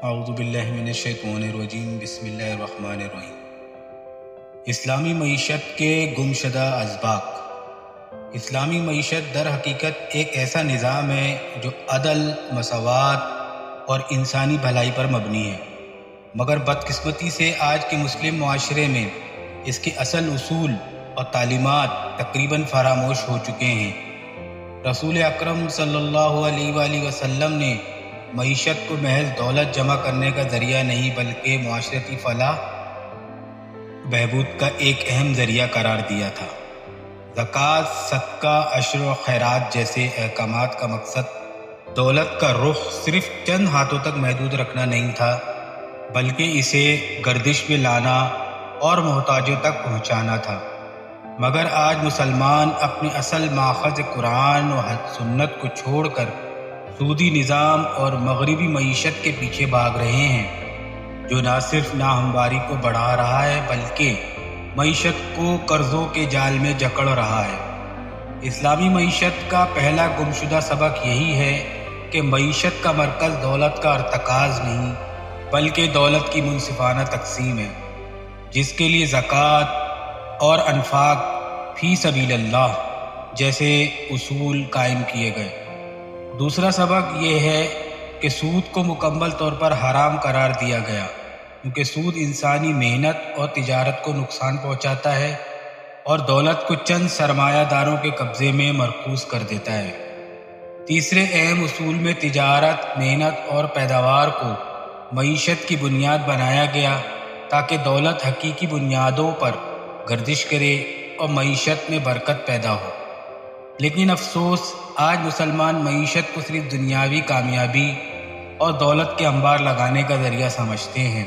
اعوذ باللہ من الشیطان الرجیم، بسم اللہ الرحمن الرحیم۔ اسلامی معیشت کے گمشدہ اسباق۔ اسلامی معیشت در حقیقت ایک ایسا نظام ہے جو عدل، مساوات اور انسانی بھلائی پر مبنی ہے، مگر بدقسمتی سے آج کے مسلم معاشرے میں اس کے اصل اصول اور تعلیمات تقریباً فراموش ہو چکے ہیں۔ رسول اکرم صلی اللہ علیہ وآلہ وسلم نے معیشت کو محض دولت جمع کرنے کا ذریعہ نہیں بلکہ معاشرتی فلاح بہبود کا ایک اہم ذریعہ قرار دیا تھا۔ زکوٰۃ، صدقہ، عشر و خیرات جیسے احکامات کا مقصد دولت کا رخ صرف چند ہاتھوں تک محدود رکھنا نہیں تھا، بلکہ اسے گردش میں لانا اور محتاجوں تک پہنچانا تھا۔ مگر آج مسلمان اپنے اصل ماخذ قرآن و سنت کو چھوڑ کر سودی نظام اور مغربی معیشت کے پیچھے بھاگ رہے ہیں، جو نہ صرف ناہمواری کو بڑھا رہا ہے بلکہ معیشت کو قرضوں کے جال میں جکڑ رہا ہے۔ اسلامی معیشت کا پہلا گمشدہ سبق یہی ہے کہ معیشت کا مرکز دولت کا ارتکاز نہیں بلکہ دولت کی منصفانہ تقسیم ہے، جس کے لیے زکوٰۃ اور انفاق فی سبیل اللہ جیسے اصول قائم کیے گئے۔ دوسرا سبق یہ ہے کہ سود کو مکمل طور پر حرام قرار دیا گیا، کیونکہ سود انسانی محنت اور تجارت کو نقصان پہنچاتا ہے اور دولت کو چند سرمایہ داروں کے قبضے میں مرکوز کر دیتا ہے۔ تیسرے اہم اصول میں تجارت، محنت اور پیداوار کو معیشت کی بنیاد بنایا گیا تاکہ دولت حقیقی بنیادوں پر گردش کرے اور معیشت میں برکت پیدا ہو۔ لیکن افسوس، آج مسلمان معیشت کو صرف دنیاوی کامیابی اور دولت کے انبار لگانے کا ذریعہ سمجھتے ہیں،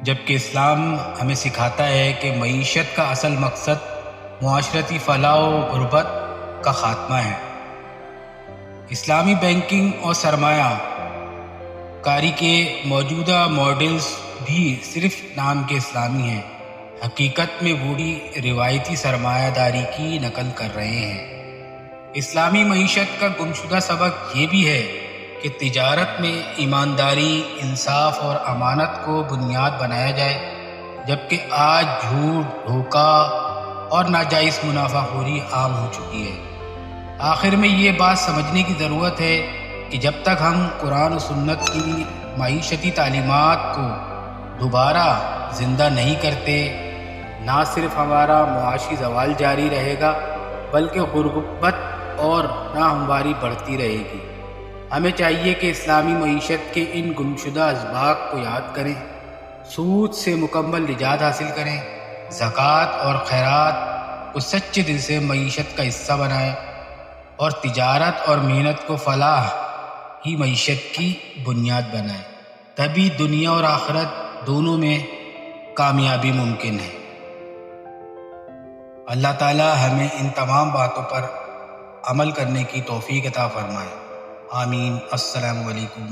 جبکہ اسلام ہمیں سکھاتا ہے کہ معیشت کا اصل مقصد معاشرتی فلاح و غربت کا خاتمہ ہے۔ اسلامی بینکنگ اور سرمایہ کاری کے موجودہ ماڈلز بھی صرف نام کے اسلامی ہیں، حقیقت میں بوڑھی روایتی سرمایہ داری کی نقل کر رہے ہیں۔ اسلامی معیشت کا گمشدہ سبق یہ بھی ہے کہ تجارت میں ایمانداری، انصاف اور امانت کو بنیاد بنایا جائے، جبکہ آج جھوٹ، دھوکہ اور ناجائز منافع خوری عام ہو چکی ہے۔ آخر میں یہ بات سمجھنے کی ضرورت ہے کہ جب تک ہم قرآن و سنت کی معیشتی تعلیمات کو دوبارہ زندہ نہیں کرتے، نہ صرف ہمارا معاشی زوال جاری رہے گا بلکہ غربت اور ناہمواری بڑھتی رہے گی۔ ہمیں چاہیے کہ اسلامی معیشت کے ان گمشدہ اسباق کو یاد کریں، سود سے مکمل نجات حاصل کریں، زکوٰۃ اور خیرات کو سچے دل سے معیشت کا حصہ بنائیں اور تجارت اور محنت کو فلاح ہی معیشت کی بنیاد بنائیں۔ تبھی دنیا اور آخرت دونوں میں کامیابی ممکن ہے۔ اللہ تعالی ہمیں ان تمام باتوں پر عمل کرنے کی توفیق عطا فرمائے۔ آمین۔ السلام علیکم۔